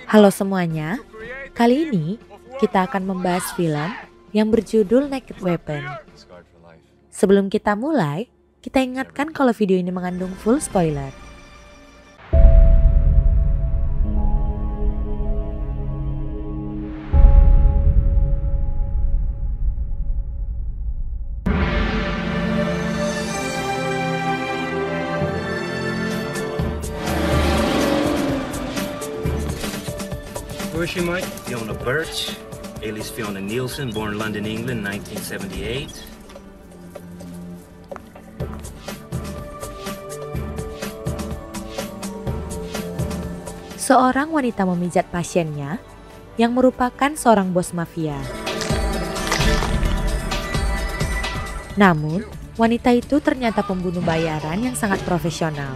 Halo semuanya, kali ini kita akan membahas film yang berjudul Naked Weapon. Sebelum kita mulai, kita ingatkan kalau video ini mengandung full spoiler. Who is she, Mike? Fiona Birch, alias Fiona Nielsen, born London, England, 1978. Seorang wanita memijat pasiennya yang merupakan seorang bos mafia. Namun, wanita itu ternyata pembunuh bayaran yang sangat profesional.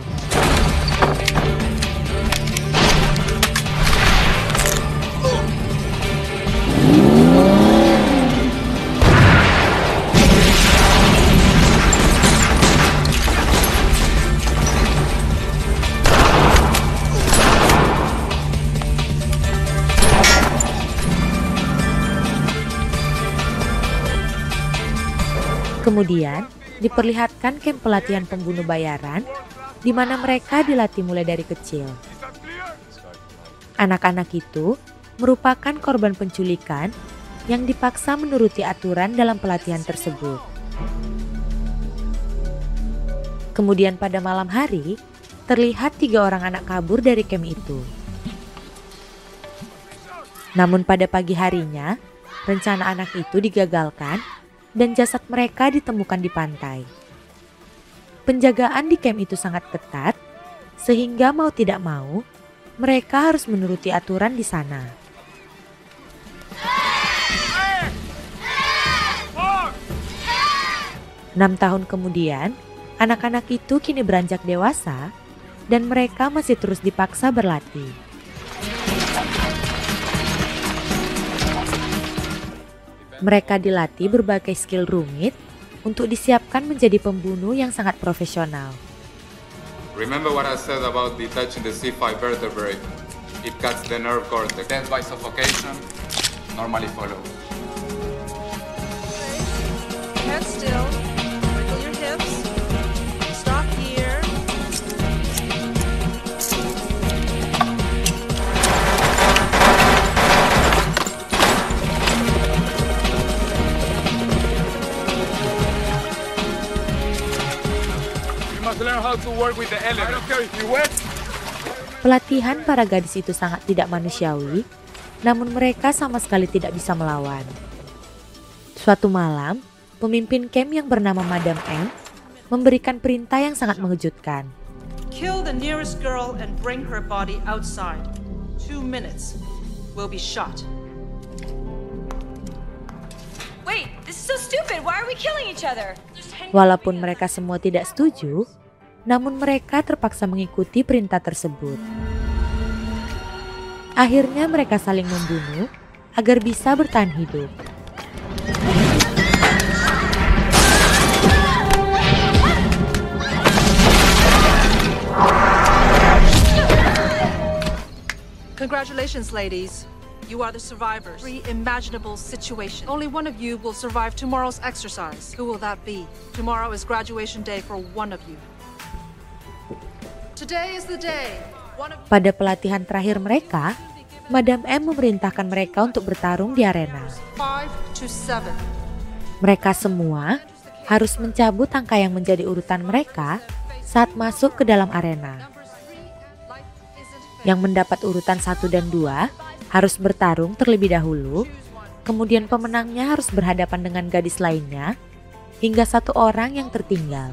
Kemudian, diperlihatkan kamp pelatihan pembunuh bayaran di mana mereka dilatih mulai dari kecil. Anak-anak itu merupakan korban penculikan yang dipaksa menuruti aturan dalam pelatihan tersebut. Kemudian pada malam hari, terlihat 3 orang anak kabur dari kamp itu. Namun pada pagi harinya, rencana anak itu digagalkan dan jasad mereka ditemukan di pantai. Penjagaan di kamp itu sangat ketat, sehingga mau tidak mau, mereka harus menuruti aturan di sana. Enam tahun kemudian, anak-anak itu kini beranjak dewasa dan mereka masih terus dipaksa berlatih. Mereka dilatih berbagai skill rumit untuk disiapkan menjadi pembunuh yang sangat profesional. Remember what I said about detaching the C5 vertebrae? It cuts the nerve cortex. Death by suffocation normally follows. Head still. Wiggle your hips. Stop here. Learn how to work with the element. I don't care if you wet. Pelatihan para gadis itu sangat tidak manusiawi, namun mereka sama sekali tidak bisa melawan. Suatu malam, pemimpin camp yang bernama Madam M memberikan perintah yang sangat mengejutkan. Kill the nearest girl and bring her body outside. 2 minutes. Will be shot. Wait, this is so stupid. Why are we killing each other? Walaupun mereka semua tidak setuju, namun mereka terpaksa mengikuti perintah tersebut. Akhirnya mereka saling membunuh agar bisa bertahan hidup. Congratulations, ladies. You are the survivors. 3 imaginable situations. Only one of you will survive tomorrow's exercise. Who will that be? Tomorrow is graduation day for one of you. Today is the day. Pada pelatihan terakhir mereka, Madam M memerintahkan mereka untuk bertarung di arena. 5 to 7. Mereka semua harus mencabut angka yang menjadi urutan mereka saat masuk ke dalam arena. Yang mendapat urutan 1 dan 2 harus bertarung terlebih dahulu, kemudian pemenangnya harus berhadapan dengan gadis lainnya, hingga 1 orang yang tertinggal.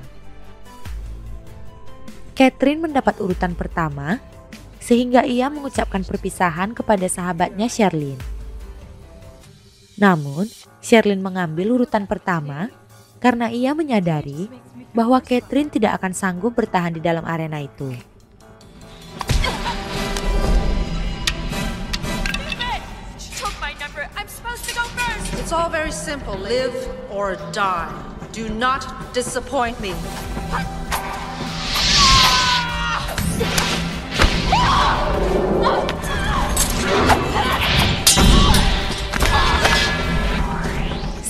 Catherine mendapat urutan pertama, sehingga ia mengucapkan perpisahan kepada sahabatnya Sherlyn. Namun, Sherlyn mengambil urutan pertama karena ia menyadari bahwa Catherine tidak akan sanggup bertahan di dalam arena itu. It's all very simple. Live or die. Do not disappoint me.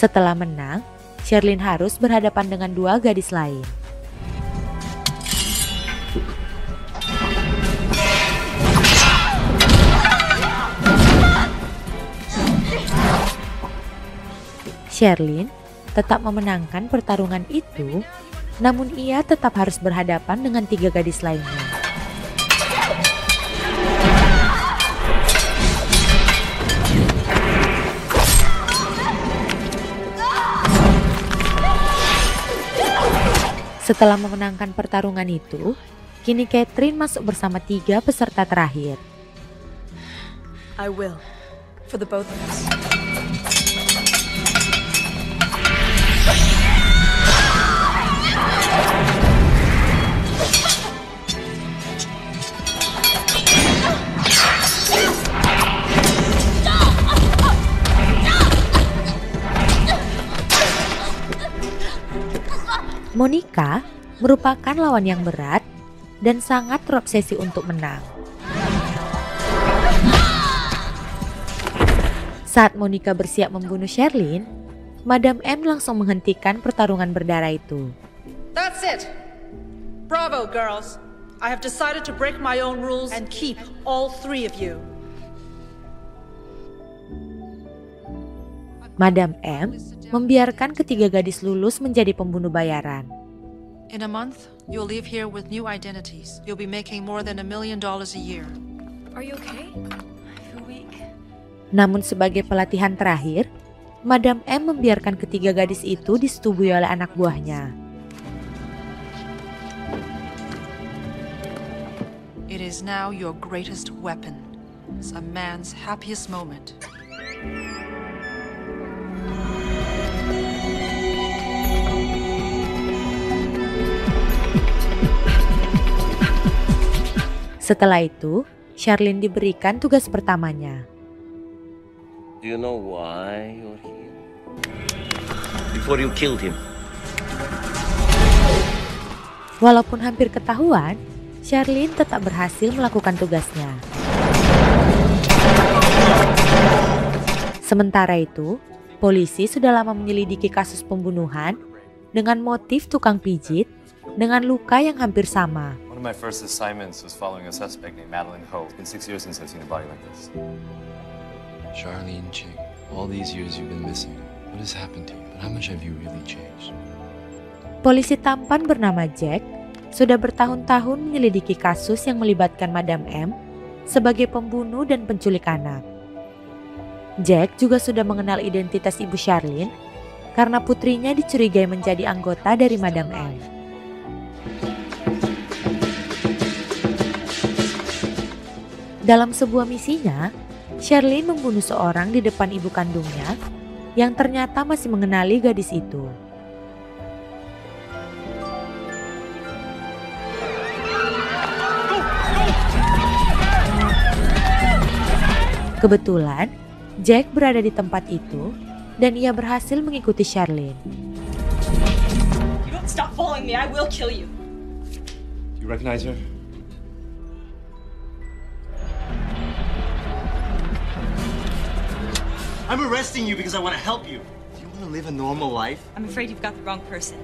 Setelah menang, Sherlyn harus berhadapan dengan dua gadis lain. Sherlyn tetap memenangkan pertarungan itu, namun ia tetap harus berhadapan dengan 3 gadis lainnya. Setelah memenangkan pertarungan itu, kini Catherine masuk bersama 3 peserta terakhir. I will, for the both of us. Monica merupakan lawan yang berat dan sangat terobsesi untuk menang. Saat Monica bersiap membunuh Sherlyn, Madam M langsung menghentikan pertarungan berdarah itu. That's it. Bravo, girls. I have decided to break my own rules and keep all 3 of you. Madam M membiarkan ketiga gadis lulus menjadi pembunuh bayaran. In a month, you'll leave here with new identities. You'll be making more than $1 million a year. Are you okay? I feel weak. Namun sebagai pelatihan terakhir, Madam M membiarkan ketiga gadis itu disetubui oleh anak buahnya. It is now your greatest weapon. It's a man's happiest moment. Setelah itu, Sherlyn diberikan tugas pertamanya. Do you know why you're here? Before you killed him. Walaupun hampir ketahuan, Sherlyn tetap berhasil melakukan tugasnya. Sementara itu, polisi sudah lama menyelidiki kasus pembunuhan dengan motif tukang pijit dengan luka yang hampir sama. One of my first assignments was following a suspect named Madeline Ho. It's been 6 years since I've seen a body like this. Charlene Ching, all these years you've been missing. What has happened to you? But how much have you really changed? Polisi tampan bernama Jack sudah bertahun-tahun menyelidiki kasus yang melibatkan Madam M sebagai pembunuh dan penculik anak. Jack juga sudah mengenal identitas ibu Sherlyn karena putrinya dicurigai menjadi anggota dari Madam M. Dalam sebuah misinya, Sherlyn membunuh seorang di depan ibu kandungnya yang ternyata masih mengenali gadis itu. Kebetulan, Jack berada di tempat itu dan ia berhasil mengikuti Sherlyn. You don't stop following me, I will kill you. Do you recognize her? I'm arresting you because I want to help you. Do you want to live a normal life? I'm afraid you've got the wrong person.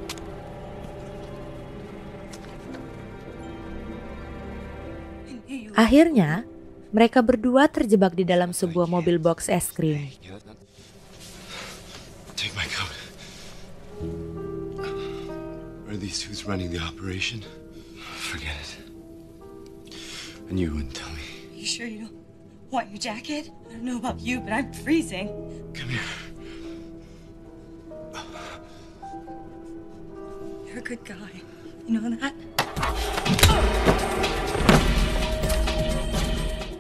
Akhirnya, mereka berdua terjebak di dalam sebuah mobil box es krim. Take my coat. Are these dudes running the operation? Forget it. I knew you wouldn't tell me. You sure you don't want your jacket? I don't know about you, but I'm freezing. Come here. You're a good guy. You know that?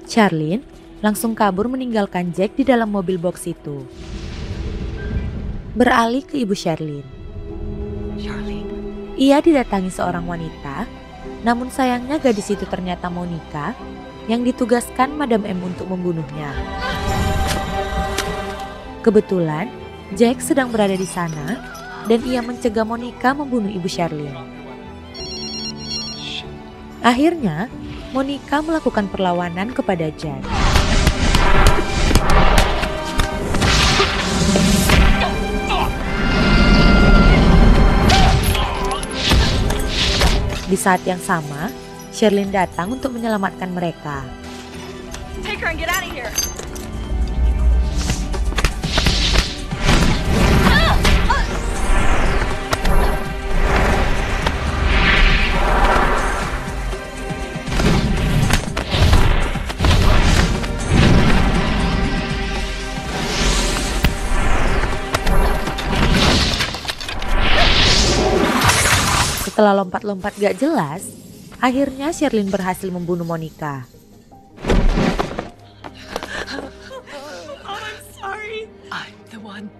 Sherlyn langsung kabur meninggalkan Jack di dalam mobil box itu. Beralih ke ibu Sherlyn. Charlene. Ia didatangi seorang wanita, namun sayangnya gadis itu ternyata Monica yang ditugaskan Madam M untuk membunuhnya. Kebetulan, Jack sedang berada di sana dan ia mencegah Monica membunuh ibu Sherlyn. Akhirnya, Monica melakukan perlawanan kepada Jack. Di saat yang sama, Sherlyn datang untuk menyelamatkan mereka. Take her and get out of here. Setelah lompat-lompat gak jelas, akhirnya Sherlyn berhasil membunuh Monica. I'm sorry. I'm the one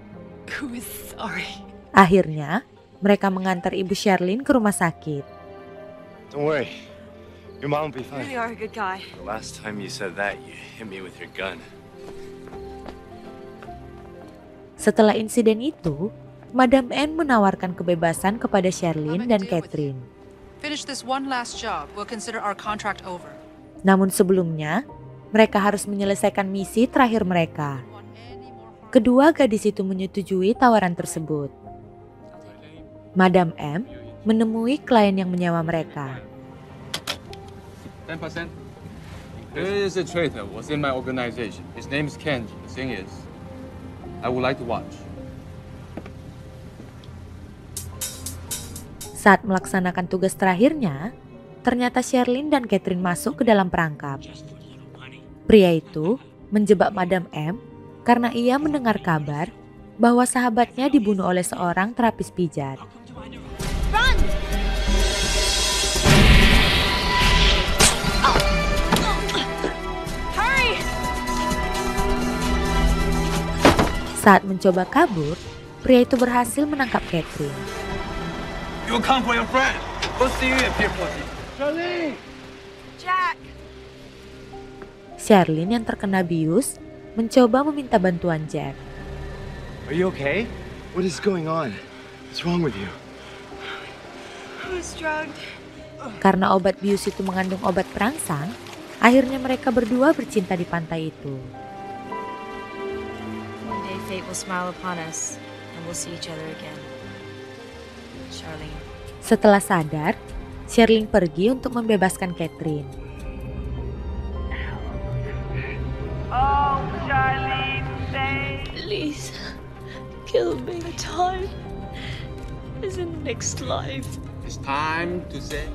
who is sorry. Akhirnya, mereka mengantar ibu Sherlyn ke rumah sakit. Don't worry. Your mom will be You fine. really are a good guy. The last time you said that, you hit me with your gun. Setelah insiden itu, Madam N menawarkan kebebasan kepada Sherlyn dan Catherine. Finish this one last job. We'll consider our contract over. Namun sebelumnya, mereka harus menyelesaikan misi terakhir mereka. Kedua gadis itu menyetujui tawaran tersebut. Madam M menemui klien yang menyewa mereka. 10%. There is a traitor was in my organization. His name is Kenji. The thing is, I would like to watch. Saat melaksanakan tugas terakhirnya, ternyata Sherlyn dan Catherine masuk ke dalam perangkap. Pria itu menjebak Madam M karena ia mendengar kabar bahwa sahabatnya dibunuh oleh seorang terapis pijat. Run! Hurry! Saat mencoba kabur, pria itu berhasil menangkap Catherine. You come for your friend. We'll see you at Pier 14. Jack! Sherlyn yang terkena bius mencoba meminta bantuan Jack. Are you okay? What is going on? What's wrong with you? I was drugged. Karena obat bius itu mengandung obat perangsang, akhirnya mereka berdua bercinta di pantai itu. One day fate will smile upon us and we'll see each other again. Charlene. Setelah sadar, Sherlyn pergi untuk membebaskan Catherine. Oh, Charlene, stay. Please, kill me. The time is in the next life, It's time to say.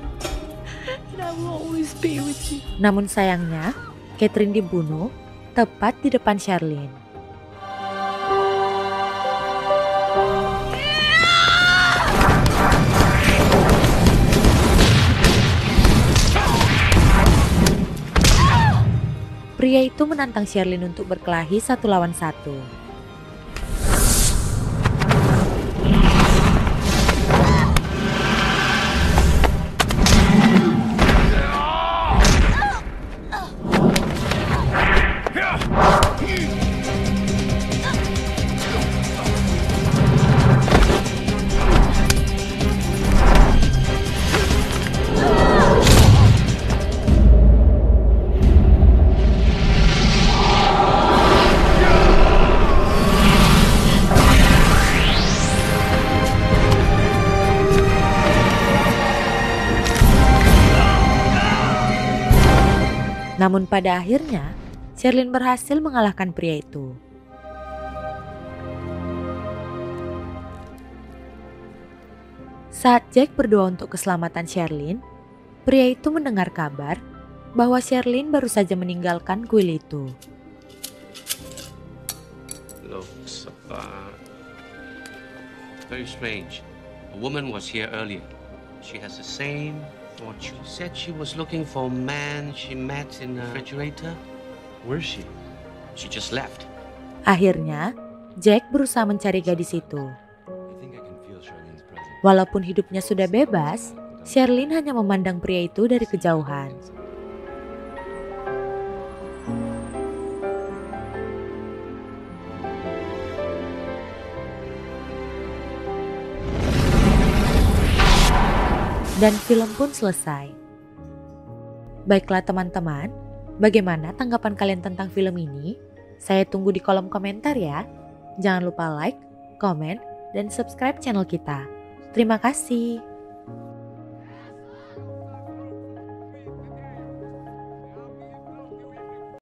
and I will always be with you. Namun sayangnya, Catherine dibunuh tepat di depan Sherlyn. Pria itu menantang Sherlyn untuk berkelahi 1 lawan 1. Namun pada akhirnya, Sherlyn berhasil mengalahkan pria itu. Saat Jack berdoa untuk keselamatan Sherlyn, pria itu mendengar kabar bahwa Sherlyn baru saja meninggalkan kuil itu. Looks very strange. A woman was here earlier. She has the same fortune. She said she was looking for a man she met in a refrigerator. Where's she? She just left. Akhirnya, Jack berusaha mencari gadis itu. I think I can feel Charlene's presence. Walaupun hidupnya sudah bebas, Sherlyn hanya memandang pria itu dari kejauhan. Dan film pun selesai. Baiklah teman-teman, bagaimana tanggapan kalian tentang film ini? Saya tunggu di kolom komentar ya. Jangan lupa like, komen, dan subscribe channel kita. Terima kasih.